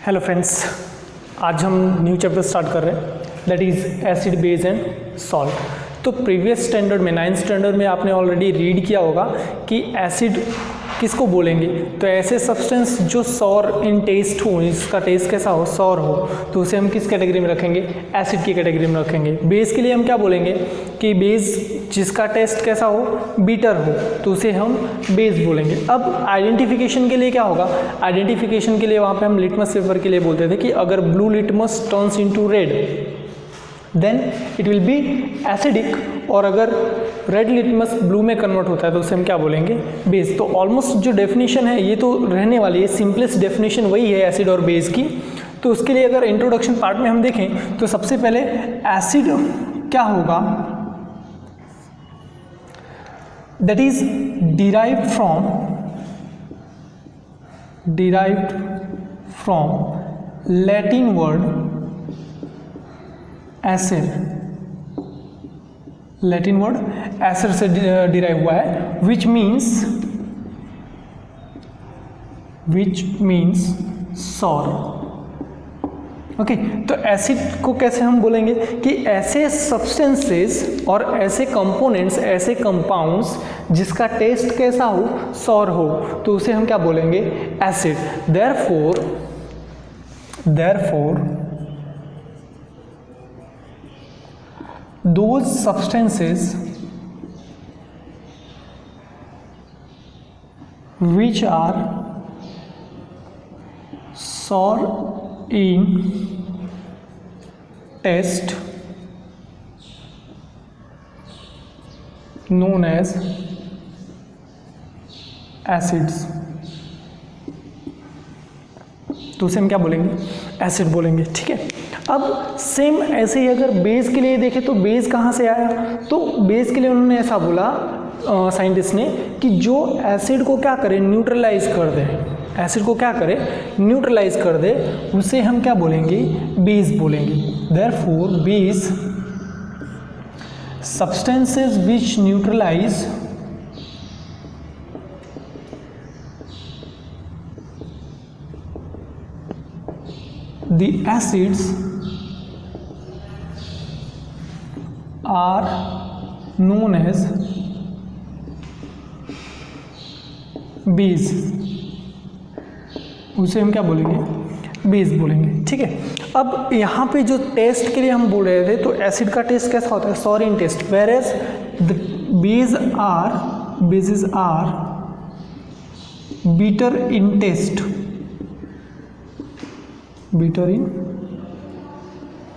Hello friends, आज हम new chapter start कर रहे हैं, that is acid base and salt. तो प्रीवियस स्टैंडर्ड में 9th स्टैंडर्ड में आपने ऑलरेडी रीड किया होगा कि एसिड किसको बोलेंगे। तो ऐसे सब्सटेंस जो सॉर इन टेस्ट हो, इसका टेस्ट कैसा हो, सॉर हो, तो उसे हम किस कैटेगरी में रखेंगे, एसिड की कैटेगरी में रखेंगे। बेस के लिए हम क्या बोलेंगे कि बेस जिसका टेस्ट कैसा हो, बीटर हो, तो उसे हम बेस बोलेंगे। अब आइडेंटिफिकेशन के लिए क्या होगा, आइडेंटिफिकेशन के लिए वहाँ पे हम लिटमस पेपर के लिए बोलते थे कि अगर blue litmus turns into red then it will be acidic, और अगर रेड लिटमस ब्लू में कन्वर्ट होता है तो उसे हम क्या बोलेंगे, बेस। तो ऑलमोस्ट जो डेफिनेशन है ये तो रहने वाली है, सिंपलेस्ट डेफिनेशन वही है एसिड और बेस की। तो उसके लिए अगर इंट्रोडक्शन पार्ट में हम देखें तो सबसे पहले एसिड क्या होगा, that is derived from Latin word acid, Latin word acid से डिराइव हुआ है, विच मीन्स सॉर। ओके, तो एसिड को कैसे हम बोलेंगे कि ऐसे सब्सटेंसेस और ऐसे कंपोनेंट्स, ऐसे कंपाउंड्स जिसका टेस्ट कैसा हो, सॉर हो, तो उसे हम क्या बोलेंगे, acid. therefore those substances which are sour in taste known as acids, तो उसे हम क्या बोलेंगे, एसिड बोलेंगे। ठीक है, अब सेम ऐसे ही अगर बेस के लिए देखें तो बेस कहाँ से आया, तो बेस के लिए उन्होंने ऐसा बोला साइंटिस्ट ने कि जो एसिड को क्या करे, न्यूट्रलाइज कर दे, एसिड को क्या करे, न्यूट्रलाइज कर दे, उसे हम क्या बोलेंगे, बेस बोलेंगे। Therefore base substances which neutralize the acids are known as base, उसे हम क्या बोलेंगे, बेस बोलेंगे। ठीक है, अब यहाँ पे जो टेस्ट के लिए हम बोल रहे थे, तो एसिड का टेस्ट कैसा होता है, sour in taste, whereas the bases are bitter in taste, bitter in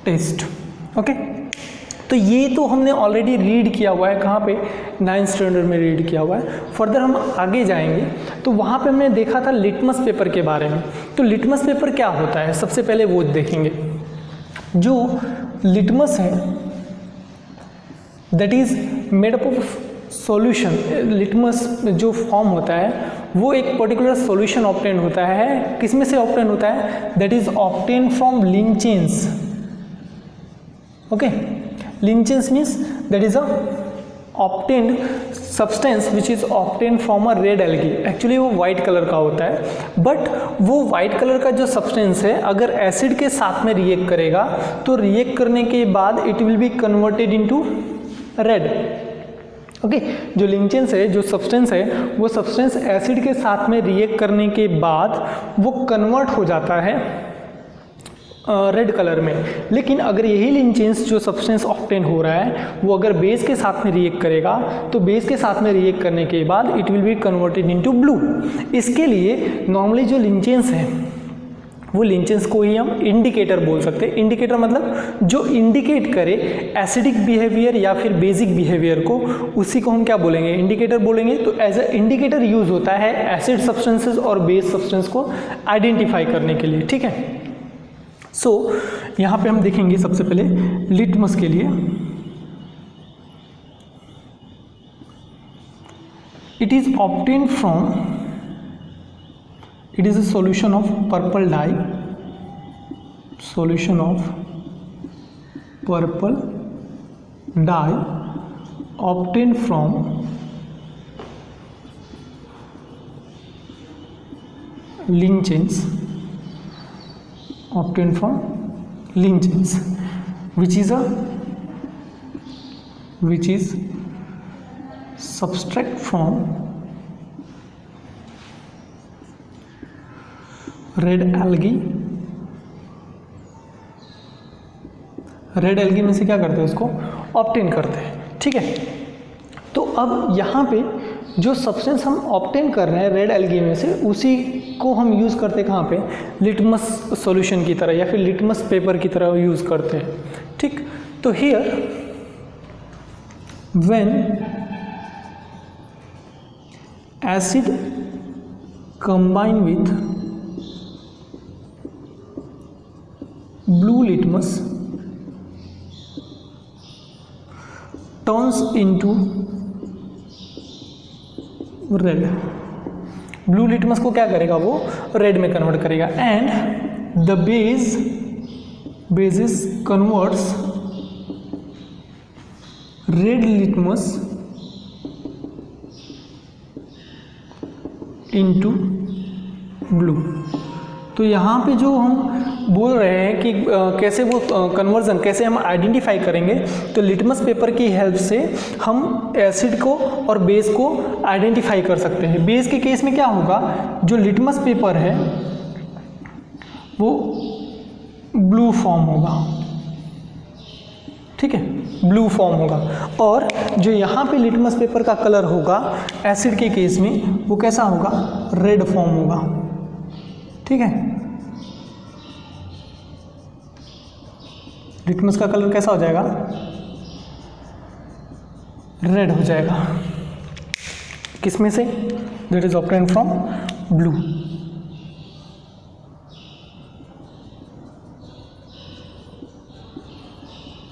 taste। Okay, तो ये तो हमने ऑलरेडी रीड किया हुआ है, कहाँ पे, 9th स्टैंडर्ड में रीड किया हुआ है। फर्दर हम आगे जाएंगे तो वहाँ पे हमने देखा था लिटमस पेपर के बारे में। तो लिटमस पेपर क्या होता है, सबसे पहले वो देखेंगे। जो लिटमस है that is made up of solution, litmus जो फॉर्म होता है वो एक पर्टिकुलर सॉल्यूशन ऑब्टेन होता है, किसमें से ऑब्टेन होता है, that is obtain from lichens. Okay, lichens means that is a obtained substance which is obtain from a red algae. Actually वो वाइट कलर का होता है, बट वो वाइट कलर का जो सब्सटेंस है अगर एसिड के साथ में रिएक्ट करेगा तो रिएक्ट करने के बाद it will be converted into red. Okay, जो लिंचेंस है, जो सब्सटेंस है, वो सब्सटेंस एसिड के साथ में रिएक्ट करने के बाद वो कन्वर्ट हो जाता है रेड कलर में। लेकिन अगर यही लिंचेंस जो सब्सटेंस ऑब्टेन हो रहा है वो अगर बेस के साथ में रिएक्ट करेगा तो बेस के साथ में रिएक्ट करने के बाद it will be converted into blue. इसके लिए नॉर्मली जो लिंचेंस है वो लिंचेंस को ही हम इंडिकेटर बोल सकते हैं। इंडिकेटर मतलब जो इंडिकेट करे एसिडिक बिहेवियर या फिर बेसिक बिहेवियर को, उसी को हम क्या बोलेंगे, इंडिकेटर बोलेंगे। तो एज ए इंडिकेटर यूज होता है एसिड सब्सटेंसेस और बेस सब्सटेंस को आइडेंटिफाई करने के लिए। ठीक है, सो यहाँ पे हम देखेंगे सबसे पहले लिटमस के लिए, it is obtain from, it is a solution of purple dye, solution of purple dye obtained from lichens obtained from link chains, which is subtract from red algae में से क्या करते हैं, उसको ऑब्टेन करते हैं। ठीक है, तो अब यहाँ पे जो सब्सटेंस हम ऑब्टेन कर रहे हैं रेड एल्गी में से, उसी को हम यूज़ करते हैं कहाँ पे, लिटमस सॉल्यूशन की तरह या फिर लिटमस पेपर की तरह यूज़ करते हैं। ठीक, तो here when acid combine with blue litmus turns into red, blue litmus को क्या करेगा, वो रेड में कन्वर्ट करेगा, and the basis converts red litmus into blue. तो यहाँ पे जो हम बोल रहे हैं कि कैसे वो कन्वर्जन कैसे हम आइडेंटिफाई करेंगे, तो लिटमस पेपर की हेल्प से हम एसिड को और बेस को आइडेंटिफाई कर सकते हैं। बेस के केस में क्या होगा, जो लिटमस पेपर है वो ब्लू फॉर्म होगा, ठीक है, ब्लू फॉर्म होगा, और जो यहाँ पे लिटमस पेपर का कलर होगा एसिड के केस में वो कैसा होगा, रेड फॉर्म होगा। ठीक है, लिटमस का कलर कैसा हो जाएगा, रेड हो जाएगा। किसमें से, that is obtained from blue.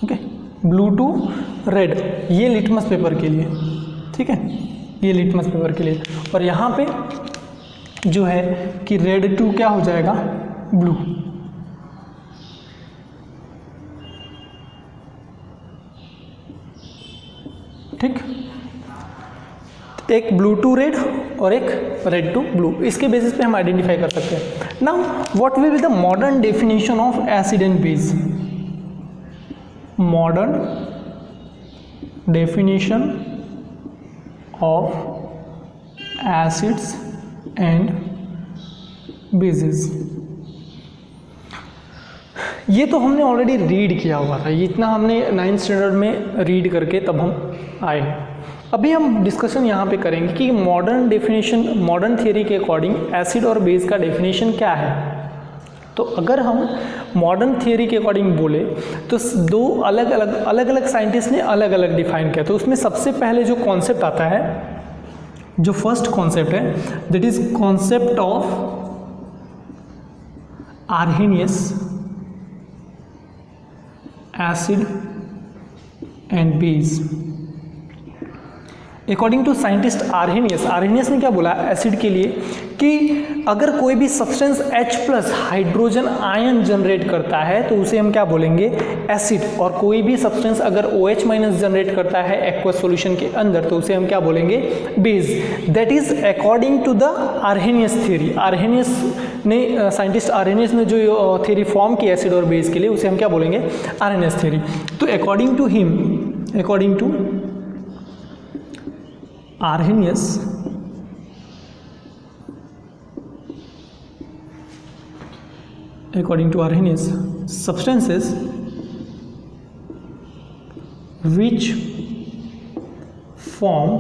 Okay, blue to red, ये लिटमस पेपर के लिए। ठीक है, ये लिटमस पेपर के लिए, और यहाँ पे जो है कि रेड टू क्या हो जाएगा, ब्लू। ठीक, एक ब्लू टू रेड और एक रेड टू ब्लू, इसके बेसिस पे हम आइडेंटिफाई कर सकते हैं। Now what will be the modern definition of acid and base? Modern definition of acids and bases, ये तो हमने ऑलरेडी रीड किया हुआ था, ये इतना हमने 9th स्टैंडर्ड में रीड करके तब हम आए हैं। अभी हम डिस्कशन यहाँ पे करेंगे कि मॉडर्न डेफिनेशन, मॉडर्न थियरी के अकॉर्डिंग एसिड और बेस का डेफिनेशन क्या है। तो अगर हम मॉडर्न थियरी के अकॉर्डिंग बोले तो दो अलग अलग साइंटिस्ट ने अलग अलग डिफाइन किया। तो उसमें सबसे पहले जो कॉन्सेप्ट आता है, जो फर्स्ट कॉन्सेप्ट है, that is concept of Arrhenius acid and base. According to scientist Arrhenius ने क्या बोला एसिड के लिए कि अगर कोई भी substance H+ hydrogen ion generate करता है तो उसे हम क्या बोलेंगे, एसिड, और कोई भी सब्सटेंस अगर OH- जनरेट करता है एक्वस सॉल्यूशन के अंदर तो उसे हम क्या बोलेंगे, base. That is according to the Arrhenius theory. Arrhenius ने, साइंटिस्ट आर्हेनियस ने जो थ्योरी फॉर्म की एसिड और बेस के लिए, उसे हम क्या बोलेंगे, आर्हेनियस थ्योरी। तो according to him, according to Arrhenius, substances which form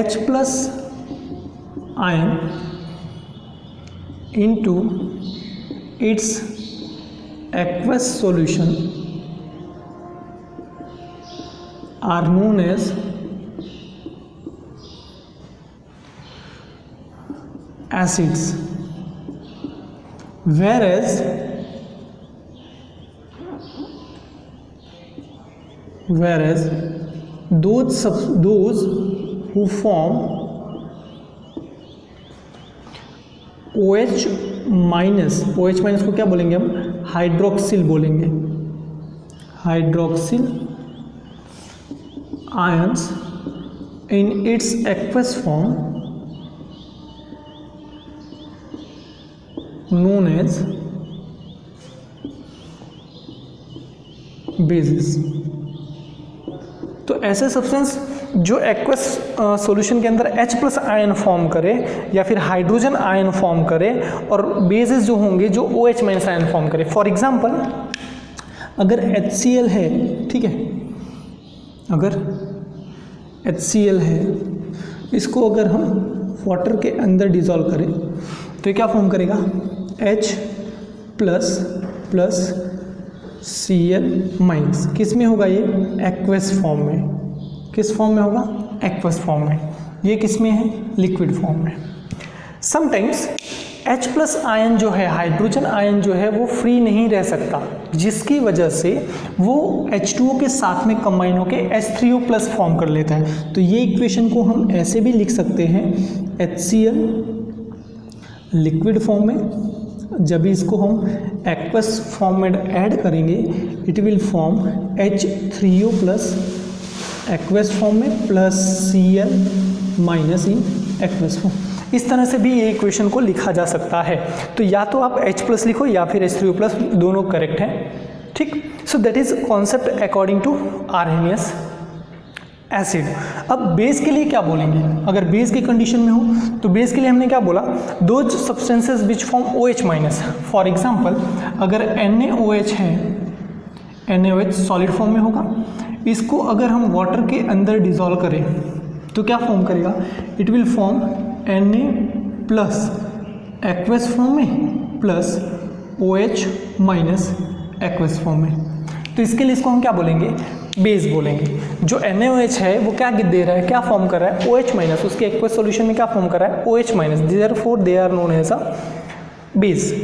H+ ion into its aqueous solution are known as acids, whereas those who form OH- को क्या बोलेंगे हम, हाइड्रोक्सिल बोलेंगे, hydroxyl ions in its aqueous form known as basis. तो ऐसे substance जो aqueous solution के अंदर H+ आयन फॉर्म करे या फिर हाइड्रोजन आयन फॉर्म करे और बेसिस जो होंगे जो OH- आयन फॉर्म करे। फॉर एग्जांपल अगर HCl है, ठीक है, अगर HCl है, इसको अगर हम वाटर के अंदर डिज़ोल्व करें तो ये क्या फॉर्म करेगा, H++ Cl-। किस में होगा ये, एक्वस फॉर्म में। किस फॉर्म में होगा, एक्वस फॉर्म में। ये किस में है, लिक्विड फॉर्म में। समटाइम्स H+ आयन जो है, हाइड्रोजन आयन जो है वो फ्री नहीं रह सकता, जिसकी वजह से वो H2O के साथ में कंबाइन होकर H3O+ फॉर्म कर लेता है। तो ये इक्वेशन को हम ऐसे भी लिख सकते हैं, HCl लिक्विड फॉर्म में, जब भी इसको हम एक्वस फॉर्म में ऐड करेंगे it will form H3O+ aqueous form में plus Cl- in aqueous form. इस तरह से भी ये इक्वेशन को लिखा जा सकता है। तो या तो आप H+ लिखो या फिर H3O+, दोनों करेक्ट हैं, ठीक। So that is concept according to Arrhenius acid. अब बेस के लिए क्या बोलेंगे, अगर बेस की कंडीशन में हो तो बेस के लिए हमने क्या बोला, दो substances which form OH-। For example अगर NaOH है, NaOH सॉलिड फॉर्म में होगा, इसको अगर हम वाटर के अंदर डिज़ोल्व करें तो क्या फॉर्म करेगा, it will form Na+ aqueous form में प्लस OH- एक्वस फॉर्म में। तो इसके लिए इसको हम क्या बोलेंगे, बेस बोलेंगे। जो NaOH है वो क्या दे रहा है, क्या फॉर्म कर रहा है, OH-, उसके एक्वस सॉल्यूशन में क्या फॉर्म कर रहा है, OH-, therefore they are known as a base.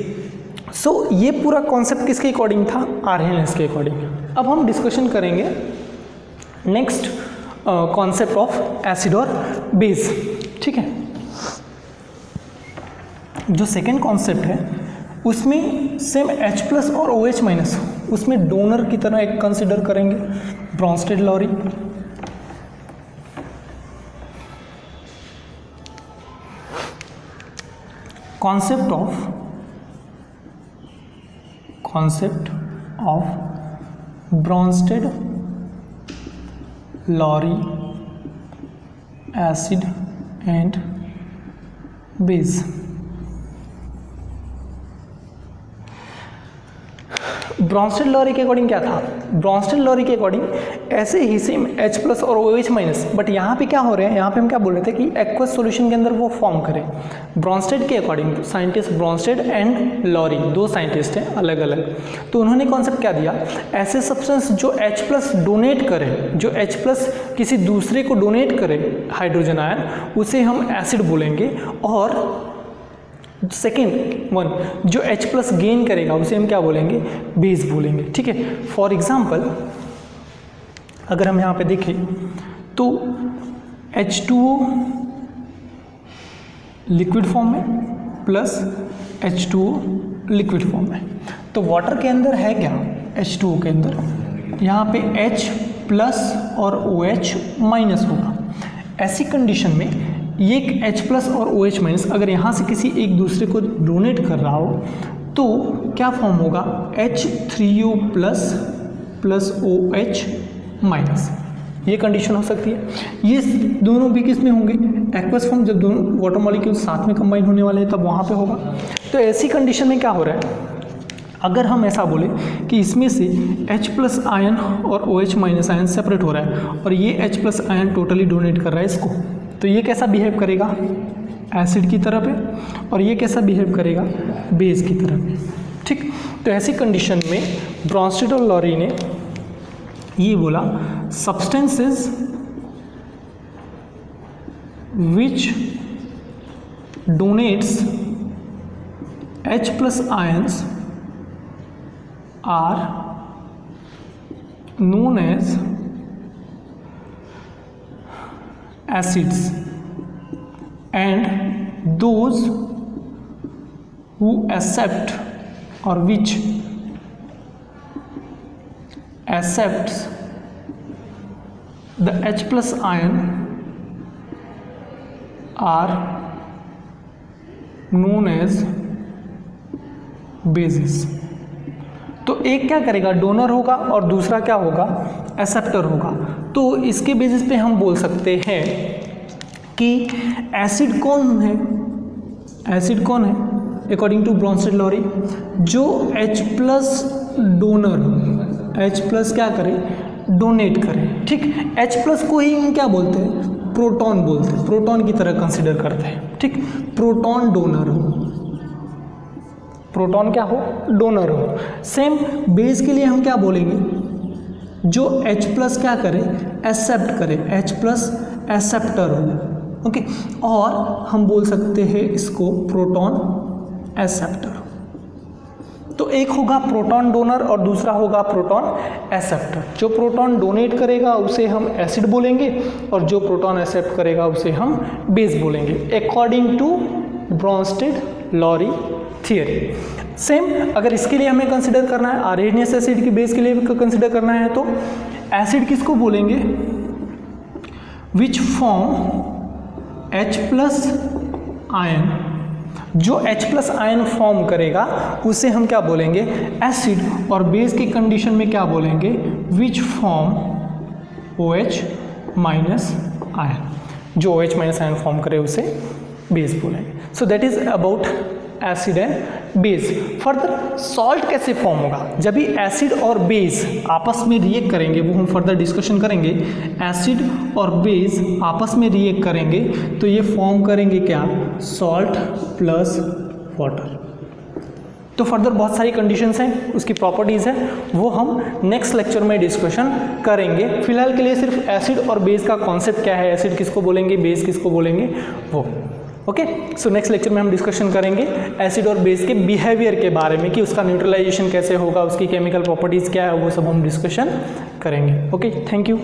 So ये पूरा कॉन्सेप्ट किसके अकॉर्डिंग था, आर्हेनियस के अकॉर्डिंग। अब हम डिस्कशन करेंगे नेक्स्ट कॉन्सेप्ट ऑफ एसिड और बेस, ठीक है। जो सेकेंड कॉन्सेप्ट है उसमें सेम H+ और OH-, उसमें डोनर की तरह एक कंसिडर करेंगे, Brønsted-lorry. Concept of Brønsted-lorry acid and base. Brønsted-lorry के अकॉर्डिंग क्या था, ब्रॉन्स्टेड-लॉरी के अकॉर्डिंग ऐसे ही सेम H+ और OH-, बट यहाँ पे क्या हो रहा है, यहाँ पे हम क्या बोल रहे थे कि एक्वस सॉल्यूशन के अंदर वो फॉर्म करें। ब्रॉन्स्टेड के according, scientist Bronsted and Lowry, दो साइंटिस्ट हैं अलग अलग, तो उन्होंने कॉन्सेप्ट क्या दिया, ऐसे सब्सटेंस जो H+ डोनेट करे, जो H+ किसी दूसरे को डोनेट करे हाइड्रोजन आयन, उसे हम एसिड बोलेंगे। और सेकेंड वन जो H+ गेन करेगा उसे हम क्या बोलेंगे, बेस बोलेंगे, ठीक है। फॉर एग्जांपल अगर हम यहाँ पे देखें तो H2O लिक्विड फॉर्म में प्लस H2O लिक्विड फॉर्म में, तो वाटर के अंदर है क्या, H2O के अंदर यहाँ पे H+ और OH- होगा। ऐसी कंडीशन में ये H+ और OH- अगर यहाँ से किसी एक दूसरे को डोनेट कर रहा हो तो क्या फॉर्म होगा, H3O+ प्लस OH-। ये कंडीशन हो सकती है। ये दोनों भी किस में होंगे, एक्वस फॉर्म। जब दोनों वाटर मॉलिक्यूल साथ में कंबाइन होने वाले हैं तब वहाँ पे होगा। तो ऐसी कंडीशन में क्या हो रहा है, अगर हम ऐसा बोले कि इसमें से H+ आयन और OH- आयन सेपरेट हो रहा है और ये H+ आयन टोटली डोनेट कर रहा है इसको, तो ये कैसा बिहेव करेगा, एसिड की तरह पे, और ये कैसा बिहेव करेगा, बेस की तरह पे, ठीक। तो ऐसी कंडीशन में ब्रॉन्स्टेड और लॉरी ने ये बोला, substances which donates H+ ions are known as acids and those who accept or which accepts the H+ ion are known as bases। तो एक क्या करेगा, डोनर होगा और दूसरा क्या होगा, एक्सेप्टर होगा। तो इसके बेसिस पे हम बोल सकते हैं कि एसिड कौन है, एसिड कौन है अकॉर्डिंग टू ब्रोंस्टेड-लॉरी, जो H+ डोनर हो, H+ क्या करे, डोनेट करे, ठीक। H+ को ही हम क्या बोलते हैं, प्रोटॉन बोलते हैं, प्रोटॉन की तरह कंसिडर करते हैं, ठीक। प्रोटॉन डोनर हो, प्रोटॉन क्या हो, डोनर हो। सेम बेस के लिए हम क्या बोलेंगे, जो H+ क्या करे, एक्सेप्ट करे, H+ एक्सेप्टर हो, ओके। और हम बोल सकते हैं इसको प्रोटॉन एक्सेप्टर। तो एक होगा प्रोटॉन डोनर और दूसरा होगा प्रोटॉन एक्सेप्टर। जो प्रोटॉन डोनेट करेगा उसे हम एसिड बोलेंगे और जो प्रोटॉन एक्सेप्ट करेगा उसे हम बेस बोलेंगे, according to Bronsted Lowry theory. Same अगर इसके लिए हमें कंसिडर करना है, आर्हेनियस एसिड की बेस के लिए कंसिडर करना है, तो एसिड किसको बोलेंगे, विच फॉर्म H+ आयन, जो H+ आयन फॉर्म करेगा उसे हम क्या बोलेंगे, एसिड, और बेस की कंडीशन में क्या बोलेंगे, विच फॉर्म OH- आयन, जो OH- आयन फॉर्म करे उसे बेस बोलेंगे। सो that is about acid and base. Further salt कैसे फॉर्म होगा, जब भी एसिड और बेस आपस में रिएक्ट करेंगे, वो हम फर्दर डिस्कशन करेंगे। एसिड और बेस आपस में रिएक्ट करेंगे तो ये फॉर्म करेंगे क्या, सॉल्ट प्लस वाटर। तो फर्दर बहुत सारी कंडीशंस हैं, उसकी प्रॉपर्टीज़ हैं, वो हम नेक्स्ट लेक्चर में डिस्कशन करेंगे। फिलहाल के लिए सिर्फ एसिड और बेस का कॉन्सेप्ट क्या है, एसिड किसको बोलेंगे, बेस किसको बोलेंगे, वो ओके। सो नेक्स्ट लेक्चर में हम डिस्कशन करेंगे एसिड और बेस के बिहेवियर के बारे में, कि उसका न्यूट्रलाइजेशन कैसे होगा, उसकी केमिकल प्रॉपर्टीज़ क्या है, वो सब हम डिस्कशन करेंगे। Okay, thank you.